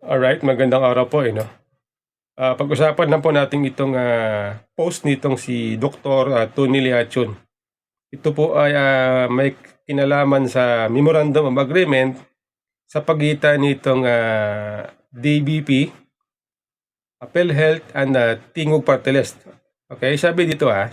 Alright, magandang araw po, no? Pag-usapan lang po natin itong post nitong si Dr. Tony Liachun. Ito po ay may kinalaman sa Memorandum of Agreement sa pagitan nitong DBP, PhilHealth, and Tingog Party List. Okay, sabi dito a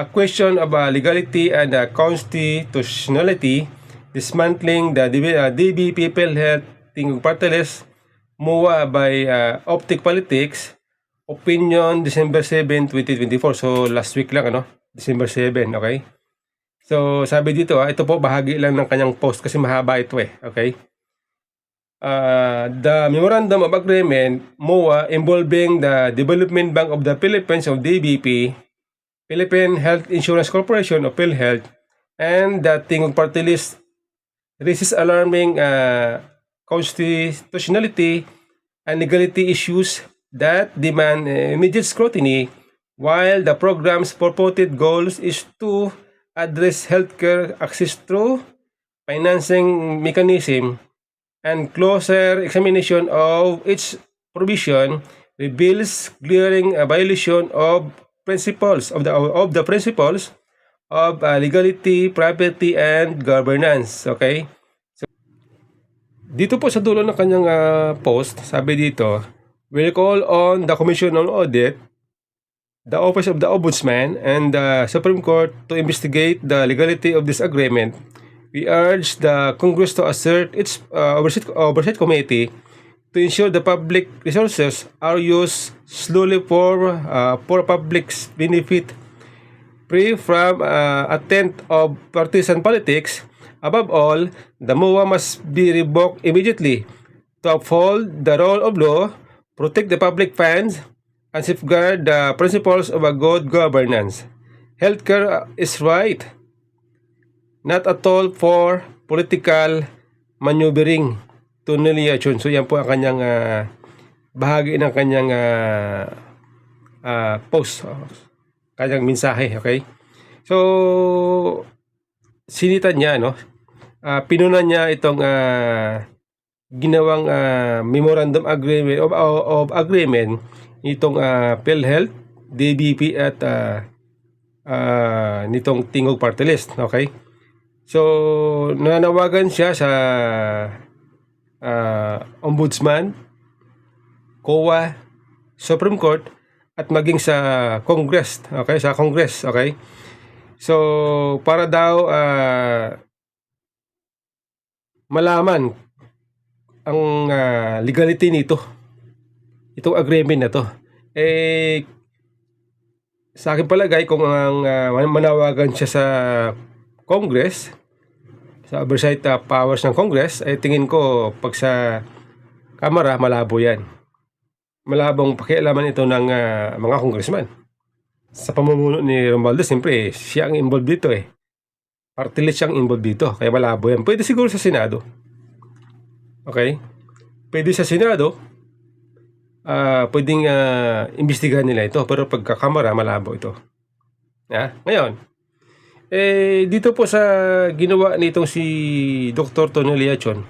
question of legality and constitutionality, dismantling the DBP, PhilHealth, Tingog Party List, MOA by Optic Politics, opinion December 7, 2024. So last week lang, December 7, okay? So sabi dito ito po bahagi lang ng kanyang post kasi mahaba ito okay? The Memorandum of Agreement, MOA, involving the Development Bank of the Philippines of DBP, Philippine Health Insurance Corporation of PhilHealth, and the Tingog Party List raises alarming constitutionality and legality issues that demand immediate scrutiny, while the program's purported goals is to address healthcare access through financing mechanism, and closer examination of its provision reveals glaring violation of principles of the principles of legality, property, and governance. Okay? Dito po sa dulo ng kanyang post, sabi dito, we'll call on the Commission on Audit, the Office of the Ombudsman, and the Supreme Court to investigate the legality of this agreement. We urge the Congress to assert its oversight committee to ensure the public resources are used solely for public's benefit, free from attempt of partisan politics. Above all, the MOA must be revoked immediately to uphold the rule of law, protect the public funds, and safeguard the principles of a good governance. Healthcare is right, not at all for political maneuvering. Tony Liachun. So yan po ang kanyang bahagi ng kanyang post, kanyang mensahe, okay? So sinitan niya, pinunan niya itong ginawang memorandum agreement of agreement nitong PhilHealth, DBP, at nitong Tingog Party List, okay? So nananawagan siya sa Ombudsman, COA, Supreme Court, at maging sa Congress, okay? Sa Congress, okay? So para daw malaman ang legality nito, itong agreement na to. Sa akin palagay, kung ang manawagan siya sa Congress, sa oversight powers ng Congress, ay tingin ko pag sa Kamara, malabo yan. Malabong pakialaman ito ng mga congressman. Sa pamumuno ni Romualdez, siyempre siya ang involved dito Party list siyang involved dito, kaya malabo yan. Pwede siguro sa Senado. Okay? Pwede sa Senado, pwedeng imbestigahan nila ito, pero pagkakamara, malabo ito. Ngayon, dito po sa ginawa nitong si Dr. Tony Liachun,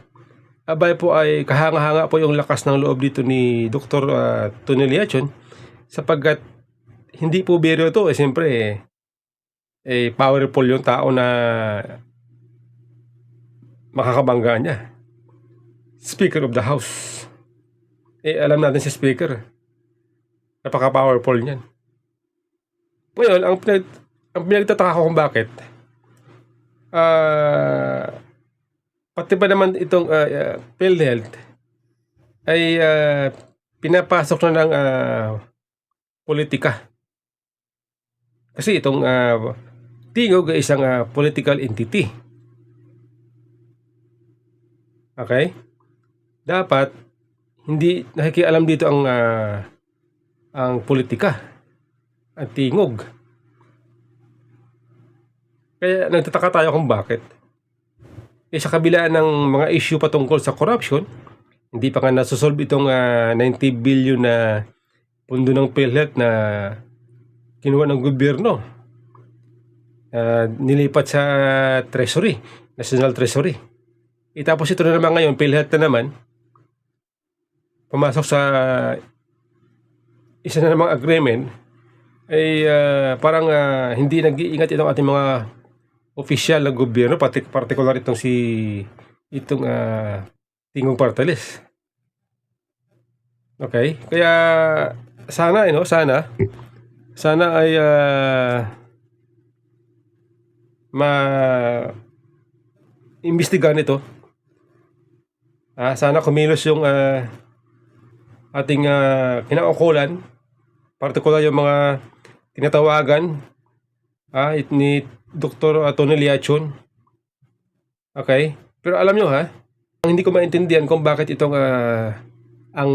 abay po ay kahanga-hanga po yung lakas ng loob dito ni Dr. Tony Liachun, sapagkat hindi po biro ito, siyempre powerful yung tao na makakabangga niya. Speaker of the House. Alam natin si Speaker. Napaka-powerful niyan. Ngayon, ang pinagtataka ko kung bakit pati ba naman itong PhilHealth ay pinapasok na ng politika. Kasi itong Tingog ay isang political entity. Okay? Dapat hindi nakikialam dito ang politika, ang Tingog. Kaya nagtataka tayo kung bakit. Sa kabila ng mga issue patungkol sa corruption, hindi pa nga nasusolve itong 90 billion na pundo ng PhilHealth na kinuha ng gobyerno, nilipat sa Treasury, National Treasury. Tapos ito na naman ngayon, PhilHealth na naman, pumasok sa isa na namang agreement, ay parang hindi nag-iingat itong ating mga opisyal ng gobyerno, particular itong Tingog Party List. Okay? Kaya sana sana ay ma-imbestigahan ito. Sana kumilos yung ating kinaukulan, particular yung mga tinatawagan ni Dr. Tony Liachun. Okay? Pero alam nyo ang hindi ko maintindihan kung bakit itong ang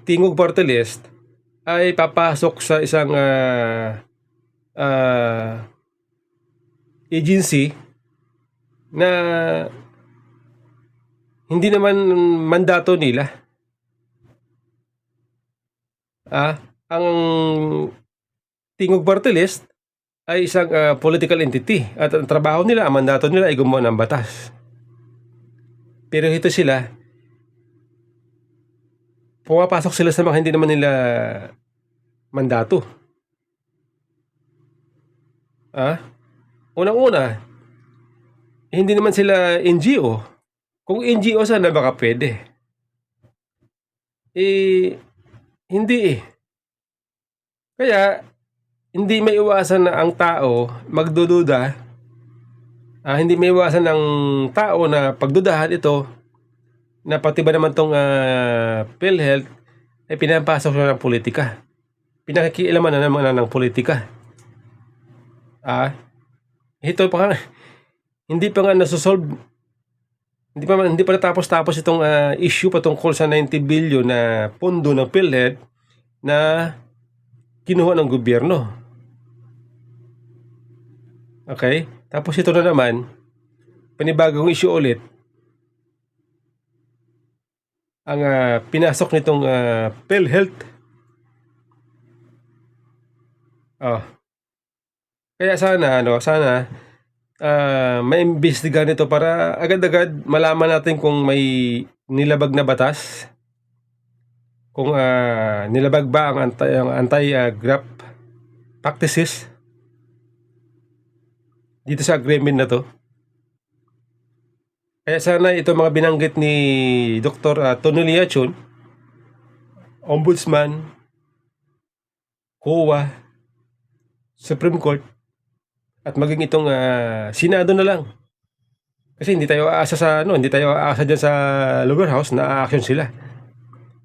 Tingog Party List ay papasok sa isang agency na hindi naman mandato nila. Ang Tingog Party List ay isang political entity at ang trabaho nila, ang mandato nila ay gumawa ng batas. Pero ito sila, pumapasok sila sa mga hindi naman nila mandato. Unang-una, hindi naman sila NGO. Kung NGO sana baka pwede. Hindi Kaya, hindi may iwasan na ang tao magdududa. Hindi may iwasan ng tao na pagdudahan ito na pati ba naman tong PhilHealth ay pinapasok na ng politika. Pinakikialaman na naman ng politika. Ito pa nga, hindi pa nga nasusolve, hindi pa natapos itong issue patungkol sa 90 billion na pondo ng PhilHealth na kinuha ng gobyerno. Okay? Tapos ito na naman, panibagong issue ulit, ang pinasok nitong PhilHealth. Kaya sana maimbestigahan nito para agad-agad malaman natin kung may nilabag na batas, kung nilabag ba ang anti-graft practices dito sa agreement na to. Kaya sana ito mga binanggit ni Dr. Tony Liachun, Ombudsman, COA, Supreme Court, at maging itong Senado na lang. Kasi hindi tayo aasa dyan sa lower house na action sila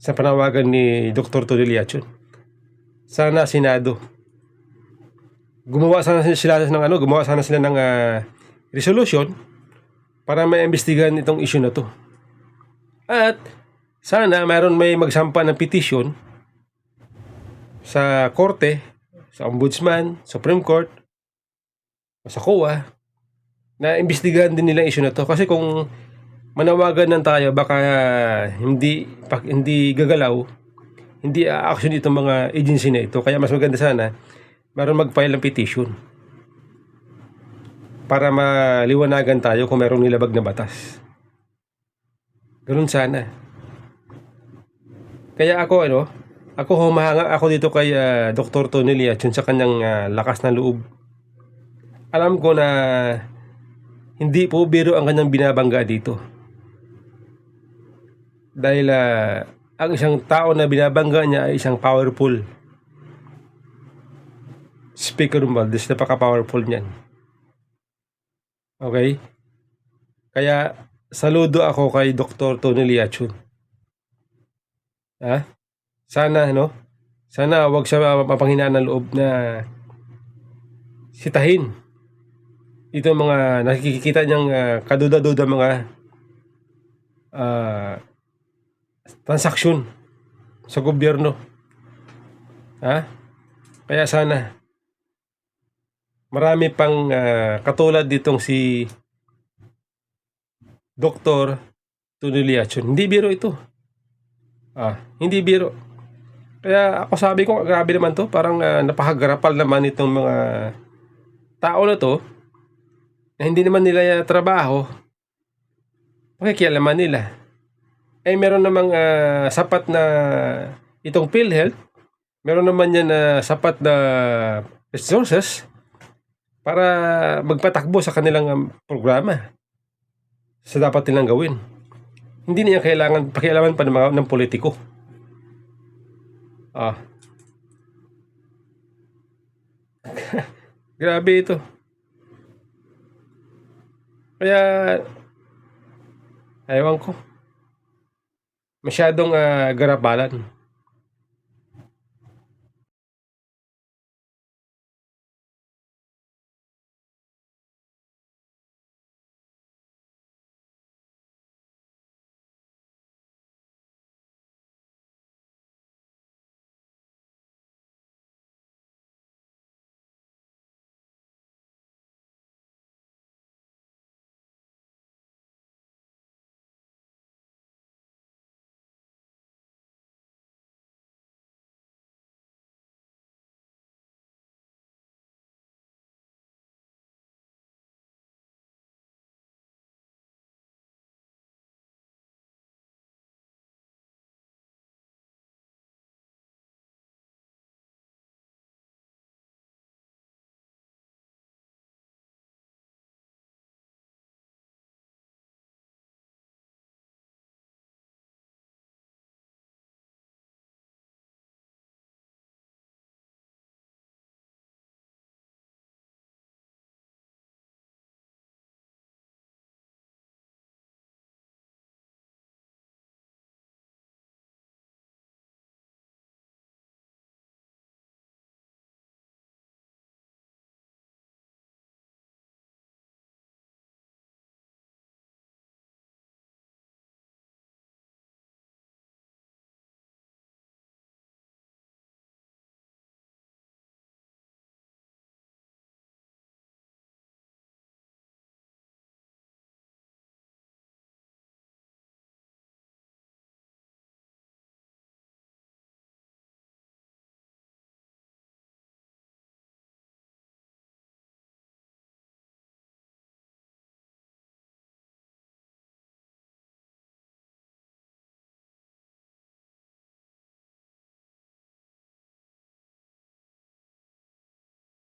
sa panawagan ni Dr. Tony Liachun. Sana Senado. Gumawa sana sila ng resolution para maimbestigahan itong issue na to. At sana may magsampa ng petition sa korte, sa Ombudsman, Supreme Court, sa COA, na imbestigahan din nila issue na to. Kasi kung manawagan ng tayo, baka hindi gagalaw, hindi action itong mga agency na ito. Kaya mas maganda sana mayroon mag-file ng petition para maliwanagan tayo kung mayroong nilabag na batas. Ganun sana. Kaya ako humahanga ako dito kay Dr. Tony Liachun sa kanyang lakas ng loob. Alam ko na hindi po biro ang kanyang binabangga dito. Dahil ang isang tao na binabangga niya ay isang powerful Speaker Romualdez. Napaka-powerful niyan. Okay? Kaya saludo ako kay Dr. Tony Liachun. Sana wag siya mapanghinaan ng loob na sitahin itong mga nakikita niyang kaduda-duda mga transaksyon sa gobyerno. Kaya sana marami pang katulad ditong si Dr. Tony Liachun. Hindi biro ito. Hindi biro. Kaya ako sabi ko, grabe naman to. Parang napakagarapal naman itong mga tao na to na hindi naman nila trabaho. Pakikialaman nila. ay meron namang sapat na itong PhilHealth, meron naman yan na sapat na resources para magpatakbo sa kanilang programa sa dapat nilang gawin. Hindi niya kailangan pakialaman pa ng politiko. Grabe ito. Kaya, ewan ko. Masyadong garapalan.